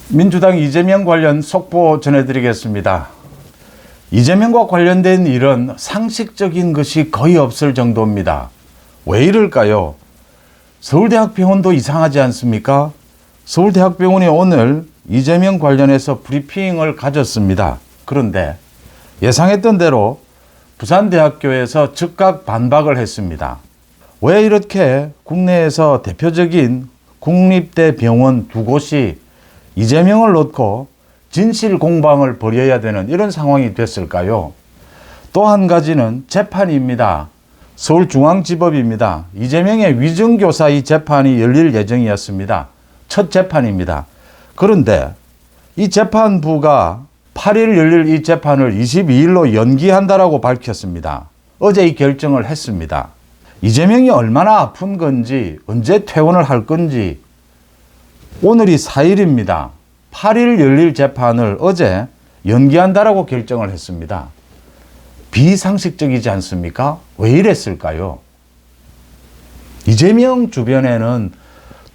민주당 이재명 관련 속보 전해드리겠습니다. 이재명과 관련된 일은 상식적인 것이 거의 없을 정도입니다. 왜 이럴까요? 서울대학병원도 이상하지 않습니까? 서울대학병원이 오늘 이재명 관련해서 브리핑을 가졌습니다. 그런데 예상했던 대로 부산대학교에서 즉각 반박을 했습니다. 왜 이렇게 국내에서 대표적인 국립대 병원 두 곳이 이재명을 놓고 진실 공방을 벌여야 되는 이런 상황이 됐을까요? 또 한 가지는 재판입니다. 서울중앙지법입니다. 이재명의 위증교사 이 재판이 열릴 예정이었습니다. 첫 재판입니다. 그런데 이 재판부가 8일 열릴 이 재판을 22일로 연기한다라고 밝혔습니다. 어제 이 결정을 했습니다. 이재명이 얼마나 아픈 건지, 언제 퇴원을 할 건지, 오늘이 4일입니다. 8일 열릴 재판을 어제 연기한다라고 결정을 했습니다. 비상식적이지 않습니까? 왜 이랬을까요? 이재명 주변에는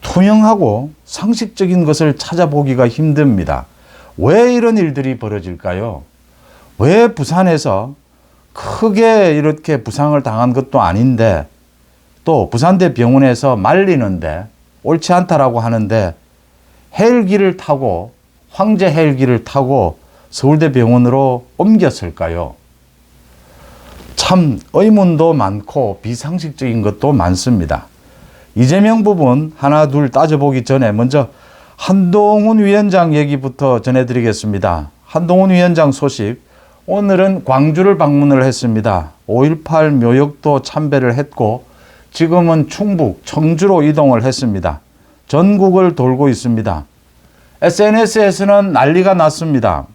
투명하고 상식적인 것을 찾아보기가 힘듭니다. 왜 이런 일들이 벌어질까요? 왜 부산에서 크게 이렇게 부상을 당한 것도 아닌데 또 부산대 병원에서 말리는데 옳지 않다라고 하는데 헬기를 타고 황제 헬기를 타고 서울대 병원으로 옮겼을까요? 참 의문도 많고 비상식적인 것도 많습니다. 이재명 부분 하나 둘 따져보기 전에 먼저 한동훈 위원장 얘기부터 전해드리겠습니다. 한동훈 위원장 소식, 오늘은 광주를 방문을 했습니다. 5.18 묘역도 참배를 했고 지금은 충북 청주로 이동을 했습니다. 전국을 돌고 있습니다. SNS에서는 난리가 났습니다.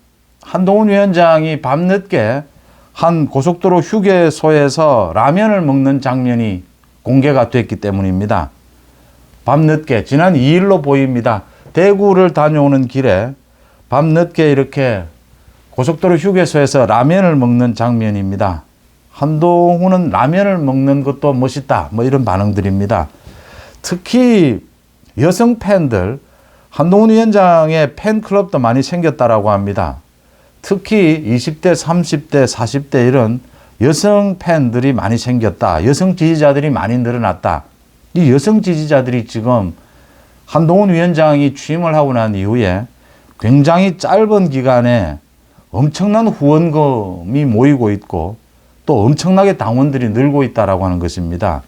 한동훈 위원장이 밤늦게 한 고속도로 휴게소에서 라면을 먹는 장면이 공개가 됐기 때문입니다. 밤늦게 지난 2일로 보입니다. 대구를 다녀오는 길에 밤늦게 이렇게 고속도로 휴게소에서 라면을 먹는 장면입니다. 한동훈은 라면을 먹는 것도 멋있다, 뭐 이런 반응들입니다. 특히 여성 팬들, 한동훈 위원장의 팬클럽도 많이 생겼다라고 합니다. 특히 20대, 30대, 40대 이런 여성 팬들이 많이 생겼다. 여성 지지자들이 많이 늘어났다. 이 여성 지지자들이 지금 한동훈 위원장이 취임을 하고 난 이후에 굉장히 짧은 기간에 엄청난 후원금이 모이고 있고 또 엄청나게 당원들이 늘고 있다라고 하는 것입니다.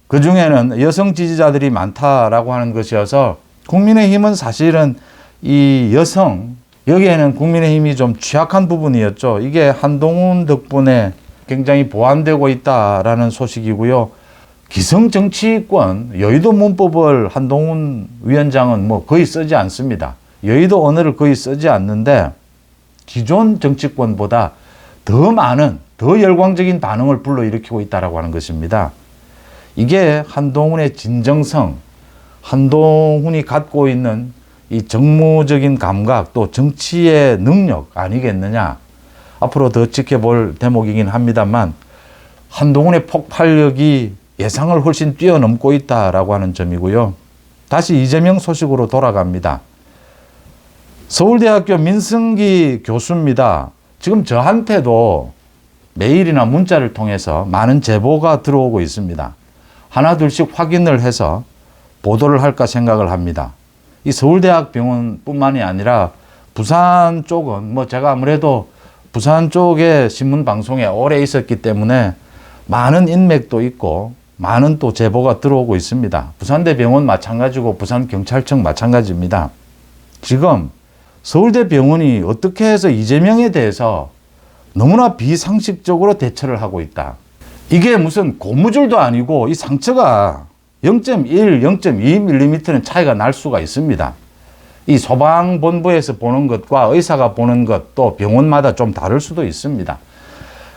그 중에는 여성 지지자들이 많다라고 하는 것이어서 국민의힘은 사실은 이 여성, 여기에는 국민의힘이 좀 취약한 부분이었죠. 이게 한동훈 덕분에 굉장히 보완되고 있다라는 소식이고요. 기성정치권, 여의도 문법을 한동훈 위원장은 뭐 거의 쓰지 않습니다. 여의도 언어를 거의 쓰지 않는데 기존 정치권보다 더 많은, 더 열광적인 반응을 불러일으키고 있다라고 하는 것입니다. 이게 한동훈의 진정성, 한동훈이 갖고 있는 이 정무적인 감각 또 정치의 능력 아니겠느냐. 앞으로 더 지켜볼 대목이긴 합니다만 한동훈의 폭발력이 예상을 훨씬 뛰어넘고 있다라고 하는 점이고요. 다시 이재명 소식으로 돌아갑니다. 서울대학교 민승기 교수입니다. 지금 저한테도 메일이나 문자를 통해서 많은 제보가 들어오고 있습니다. 하나 둘씩 확인을 해서 보도를 할까 생각을 합니다. 이 서울대학병원뿐만이 아니라 부산 쪽은 뭐 제가 아무래도 부산 쪽의 신문 방송에 오래 있었기 때문에 많은 인맥도 있고 많은 또 제보가 들어오고 있습니다. 부산대병원 마찬가지고 부산경찰청 마찬가지입니다. 지금 서울대병원이 어떻게 해서 이재명에 대해서 너무나 비상식적으로 대처를 하고 있다. 이게 무슨 고무줄도 아니고 이 상처가 0.1, 0.2mm는 차이가 날 수가 있습니다. 이 소방본부에서 보는 것과 의사가 보는 것 또 병원마다 좀 다를 수도 있습니다.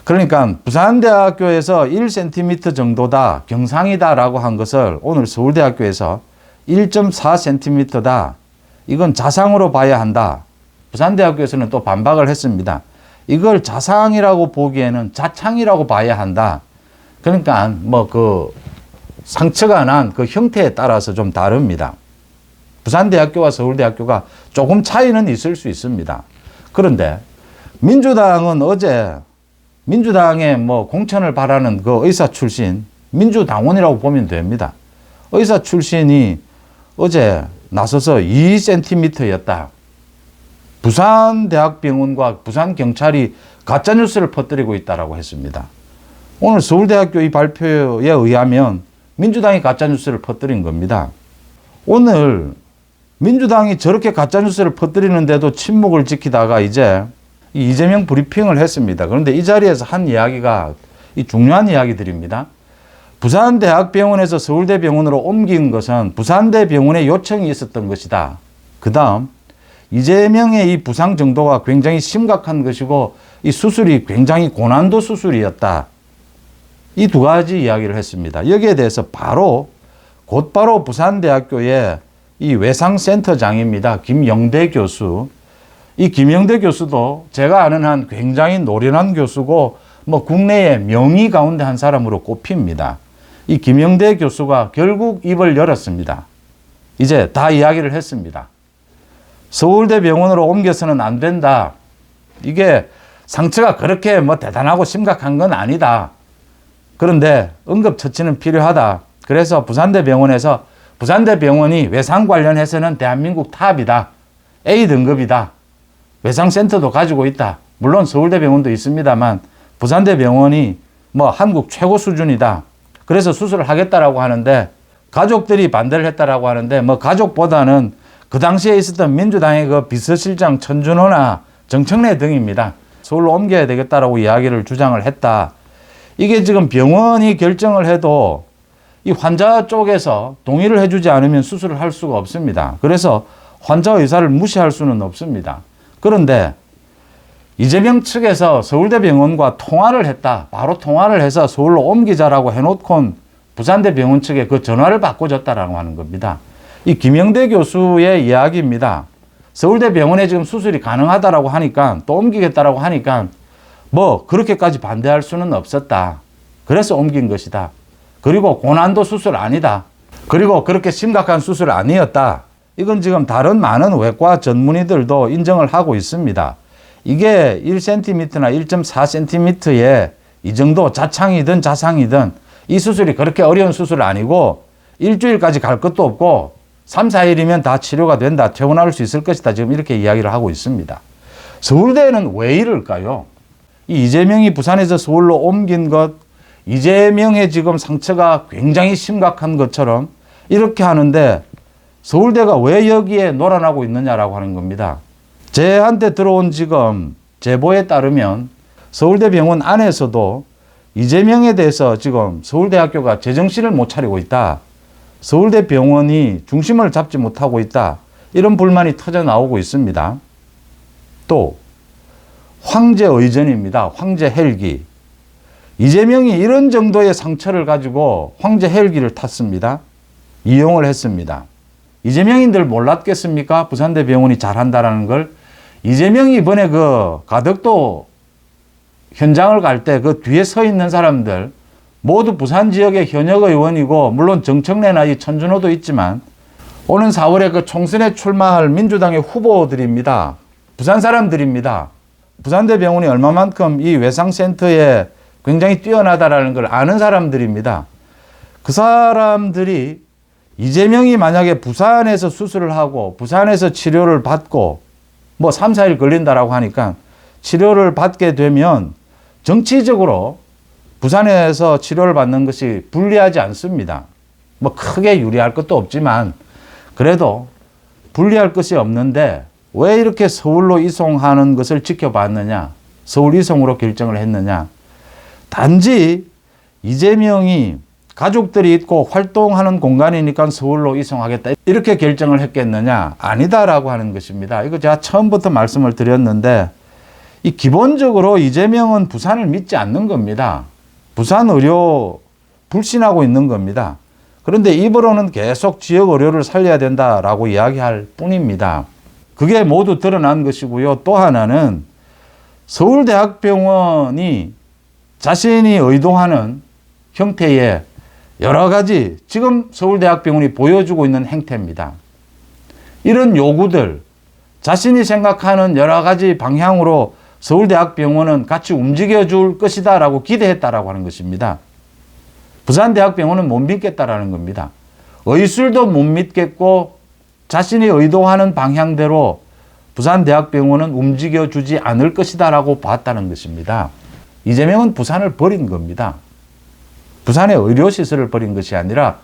그러니까 부산대학교에서 1cm 정도다, 경상이다라고 한 것을 오늘 서울대학교에서 1.4cm다. 이건 자상으로 봐야 한다. 부산대학교에서는 또 반박을 했습니다. 이걸 자상이라고 보기에는 자창이라고 봐야 한다. 그러니까 뭐 그 상처가 난 그 형태에 따라서 좀 다릅니다. 부산대학교와 서울대학교가 조금 차이는 있을 수 있습니다. 그런데 민주당은 어제 민주당의 뭐 공천을 바라는 그 의사 출신, 민주당원이라고 보면 됩니다. 의사 출신이 어제 나서서 2cm였다. 부산대학병원과 부산경찰이 가짜뉴스를 퍼뜨리고 있다고 했습니다. 오늘 서울대학교 이 발표에 의하면 민주당이 가짜뉴스를 퍼뜨린 겁니다. 오늘 민주당이 저렇게 가짜뉴스를 퍼뜨리는데도 침묵을 지키다가 이제 이재명 브리핑을 했습니다. 그런데 이 자리에서 한 이야기가 이 중요한 이야기들입니다. 부산대학병원에서 서울대병원으로 옮긴 것은 부산대병원의 요청이 있었던 것이다. 그 다음 이재명의 이 부상 정도가 굉장히 심각한 것이고 이 수술이 굉장히 고난도 수술이었다. 이 두 가지 이야기를 했습니다. 여기에 대해서 곧바로 부산대학교의 이 외상센터장입니다. 김영대 교수. 이 김영대 교수도 제가 아는 한 굉장히 노련한 교수고 뭐 국내의 명의 가운데 한 사람으로 꼽힙니다. 이 김영대 교수가 결국 입을 열었습니다. 이제 다 이야기를 했습니다. 서울대병원으로 옮겨서는 안 된다. 이게 상처가 그렇게 뭐 대단하고 심각한 건 아니다. 그런데 응급처치는 필요하다. 그래서 부산대병원이 외상 관련해서는 대한민국 탑이다. A등급이다. 외상센터도 가지고 있다. 물론 서울대병원도 있습니다만 부산대병원이 뭐 한국 최고 수준이다. 그래서 수술을 하겠다라고 하는데 가족들이 반대를 했다라고 하는데 뭐 가족보다는 그 당시에 있었던 민주당의 그 비서실장 천준호나 정청래 등입니다. 서울로 옮겨야 되겠다라고 이야기를 주장을 했다. 이게 지금 병원이 결정을 해도 이 환자 쪽에서 동의를 해주지 않으면 수술을 할 수가 없습니다. 그래서 환자 의사를 무시할 수는 없습니다. 그런데 이재명 측에서 서울대병원과 통화를 했다. 바로 통화를 해서 서울로 옮기자라고 해놓고 부산대병원 측에 그 전화를 바꿔줬다라고 하는 겁니다. 이 김영대 교수의 이야기입니다. 서울대병원에 지금 수술이 가능하다라고 하니까 또 옮기겠다라고 하니까 뭐 그렇게까지 반대할 수는 없었다. 그래서 옮긴 것이다. 그리고 고난도 수술 아니다. 그리고 그렇게 심각한 수술 아니었다. 이건 지금 다른 많은 외과 전문의들도 인정을 하고 있습니다. 이게 1cm나 1.4cm의 이 정도 자창이든 자상이든 이 수술이 그렇게 어려운 수술 아니고 일주일까지 갈 것도 없고 3, 4일이면 다 치료가 된다. 퇴원할 수 있을 것이다. 지금 이렇게 이야기를 하고 있습니다. 서울대는 왜 이럴까요? 이 이재명이 부산에서 서울로 옮긴 것, 이재명의 지금 상처가 굉장히 심각한 것처럼 이렇게 하는데 서울대가 왜 여기에 놀아나고 있느냐라고 하는 겁니다. 제한테 들어온 지금 제보에 따르면 서울대병원 안에서도 이재명에 대해서 지금 서울대학교가 제정신을 못 차리고 있다. 서울대병원이 중심을 잡지 못하고 있다. 이런 불만이 터져 나오고 있습니다. 또 황제 의전입니다. 황제 헬기. 이재명이 이런 정도의 상처를 가지고 황제 헬기를 탔습니다. 이용을 했습니다. 이재명인들 몰랐겠습니까? 부산대병원이 잘한다라는 걸. 이재명이 이번에 그 가덕도 현장을 갈 때 그 뒤에 서 있는 사람들 모두 부산 지역의 현역 의원이고 물론 정청래나 이 천준호도 있지만 오는 4월에 그 총선에 출마할 민주당의 후보들입니다. 부산 사람들입니다. 부산대병원이 얼마만큼 이 외상센터에 굉장히 뛰어나다라는 걸 아는 사람들입니다. 그 사람들이 이재명이 만약에 부산에서 수술을 하고 부산에서 치료를 받고 뭐 3, 4일 걸린다라고 하니까 치료를 받게 되면 정치적으로 부산에서 치료를 받는 것이 불리하지 않습니다. 뭐 크게 유리할 것도 없지만 그래도 불리할 것이 없는데 왜 이렇게 서울로 이송하는 것을 지켜봤느냐? 서울 이송으로 결정을 했느냐? 단지 이재명이 가족들이 있고 활동하는 공간이니까 서울로 이송하겠다. 이렇게 결정을 했겠느냐? 아니다라고 하는 것입니다. 이거 제가 처음부터 말씀을 드렸는데 이 기본적으로 이재명은 부산을 믿지 않는 겁니다. 부산 의료 불신하고 있는 겁니다. 그런데 입으로는 계속 지역 의료를 살려야 된다라고 이야기할 뿐입니다. 그게 모두 드러난 것이고요. 또 하나는 서울대학병원이 자신이 의도하는 형태의 여러 가지 지금 서울대학병원이 보여주고 있는 행태입니다. 이런 요구들, 자신이 생각하는 여러 가지 방향으로 서울대학병원은 같이 움직여줄 것이다 라고 기대했다라고 하는 것입니다. 부산대학병원은 못 믿겠다라는 겁니다. 의술도 못 믿겠고 자신이 의도하는 방향대로 부산대학병원은 움직여주지 않을 것이다 라고 봤다는 것입니다. 이재명은 부산을 버린 겁니다. 부산의 의료시설을 버린 것이 아니라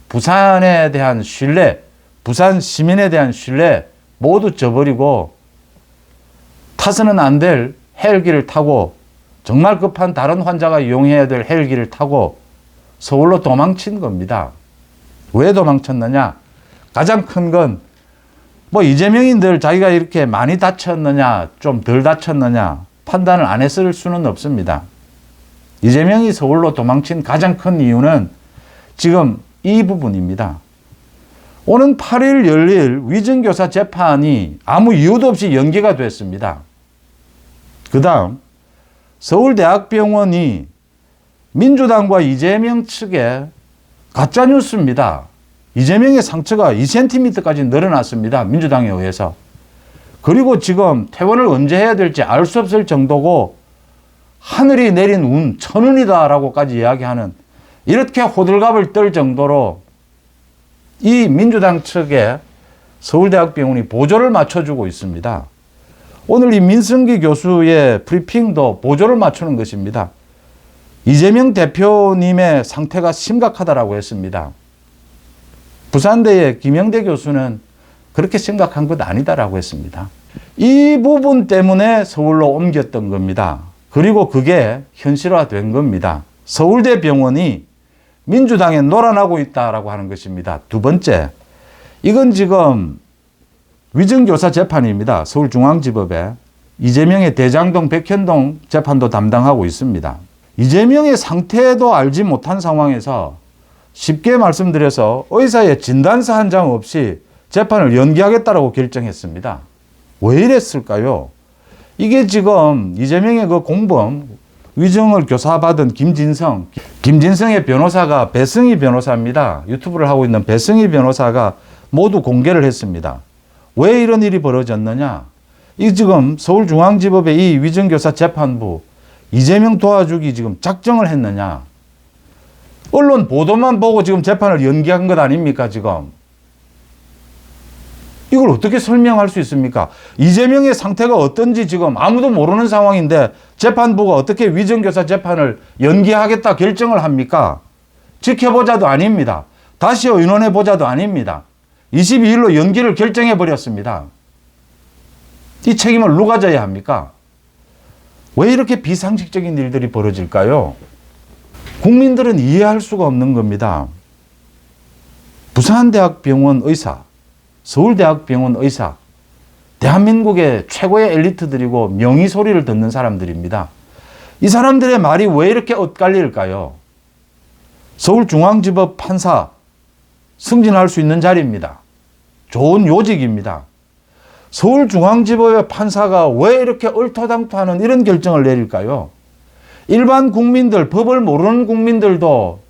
부산에 대한 신뢰, 부산 시민에 대한 신뢰 모두 저버리고 타서는 안 될 헬기를 타고 정말 급한 다른 환자가 이용해야 될 헬기를 타고 서울로 도망친 겁니다. 왜 도망쳤느냐? 가장 큰 건 뭐 이재명인들 자기가 이렇게 많이 다쳤느냐 좀 덜 다쳤느냐 판단을 안 했을 수는 없습니다. 이재명이 서울로 도망친 가장 큰 이유는 지금 이 부분입니다. 오는 8일 열릴 위증교사 재판이 아무 이유도 없이 연기가 됐습니다. 그 다음 서울대학병원이 민주당과 이재명 측에 가짜뉴스입니다. 이재명의 상처가 2cm까지 늘어났습니다. 민주당에 의해서. 그리고 지금 퇴원을 언제 해야 될지 알 수 없을 정도고 하늘이 내린 운, 천운이다 라고까지 이야기하는 이렇게 호들갑을 떨 정도로 이 민주당 측에 서울대학병원이 보조를 맞춰주고 있습니다. 오늘 이 민승기 교수의 브리핑도 보조를 맞추는 것입니다. 이재명 대표님의 상태가 심각하다라고 했습니다. 부산대의 김영대 교수는 그렇게 심각한 것 아니다라고 했습니다. 이 부분 때문에 서울로 옮겼던 겁니다. 그리고 그게 현실화된 겁니다. 서울대병원이 민주당에 놀아나고 있다라고 하는 것입니다. 두 번째, 이건 지금 위증교사 재판입니다. 서울중앙지법에 이재명의 대장동, 백현동 재판도 담당하고 있습니다. 이재명의 상태도 알지 못한 상황에서 쉽게 말씀드려서 의사의 진단서 한 장 없이 재판을 연기하겠다라고 결정했습니다. 왜 이랬을까요? 이게 지금 이재명의 그 공범, 위증을 교사받은 김진성의 변호사가 배승희 변호사입니다. 유튜브를 하고 있는 배승희 변호사가 모두 공개를 했습니다. 왜 이런 일이 벌어졌느냐? 이 지금 서울중앙지법의 이 위증교사 재판부 이재명 도와주기 지금 작정을 했느냐? 언론 보도만 보고 지금 재판을 연기한 것 아닙니까, 지금? 이걸 어떻게 설명할 수 있습니까? 이재명의 상태가 어떤지 지금 아무도 모르는 상황인데 재판부가 어떻게 위증교사 재판을 연기하겠다 결정을 합니까? 지켜보자도 아닙니다. 다시 의논해보자도 아닙니다. 22일로 연기를 결정해버렸습니다. 이 책임을 누가 져야 합니까? 왜 이렇게 비상식적인 일들이 벌어질까요? 국민들은 이해할 수가 없는 겁니다. 부산대학병원 의사, 서울대학병원 의사, 대한민국의 최고의 엘리트들이고 명의 소리를 듣는 사람들입니다. 이 사람들의 말이 왜 이렇게 엇갈릴까요? 서울중앙지법 판사, 승진할 수 있는 자리입니다. 좋은 요직입니다. 서울중앙지법의 판사가 왜 이렇게 얼토당토하는 이런 결정을 내릴까요? 일반 국민들, 법을 모르는 국민들도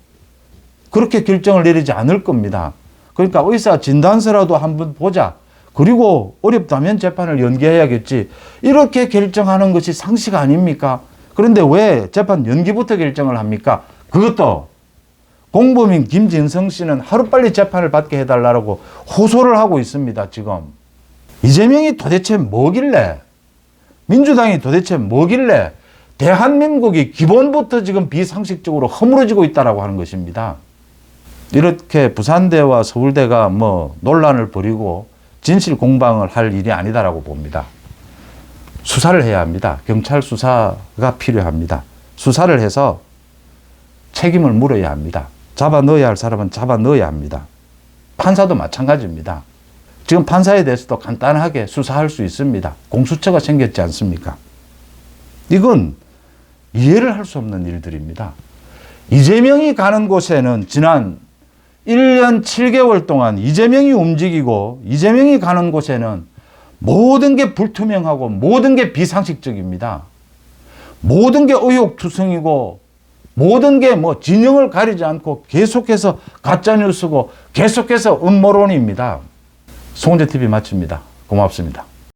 그렇게 결정을 내리지 않을 겁니다. 그러니까 의사 진단서라도 한번 보자. 그리고 어렵다면 재판을 연기해야겠지. 이렇게 결정하는 것이 상식 아닙니까? 그런데 왜 재판 연기부터 결정을 합니까? 그것도 공범인 김진성 씨는 하루빨리 재판을 받게 해달라고 호소를 하고 있습니다, 지금. 이재명이 도대체 뭐길래, 민주당이 도대체 뭐길래 대한민국이 기본부터 지금 비상식적으로 허물어지고 있다라고 하는 것입니다. 이렇게 부산대와 서울대가 뭐 논란을 벌이고 진실 공방을 할 일이 아니다라고 봅니다. 수사를 해야 합니다. 경찰 수사가 필요합니다. 수사를 해서 책임을 물어야 합니다. 잡아 넣어야 할 사람은 잡아 넣어야 합니다. 판사도 마찬가지입니다. 지금 판사에 대해서도 간단하게 수사할 수 있습니다. 공수처가 생겼지 않습니까? 이건 이해를 할 수 없는 일들입니다. 이재명이 가는 곳에는 지난 1년 7개월 동안 이재명이 움직이고 이재명이 가는 곳에는 모든 게 불투명하고 모든 게 비상식적입니다. 모든 게 의혹투성이고 모든 게 뭐 진영을 가리지 않고 계속해서 가짜뉴스고 계속해서 음모론입니다. 송재 TV 마칩니다. 고맙습니다.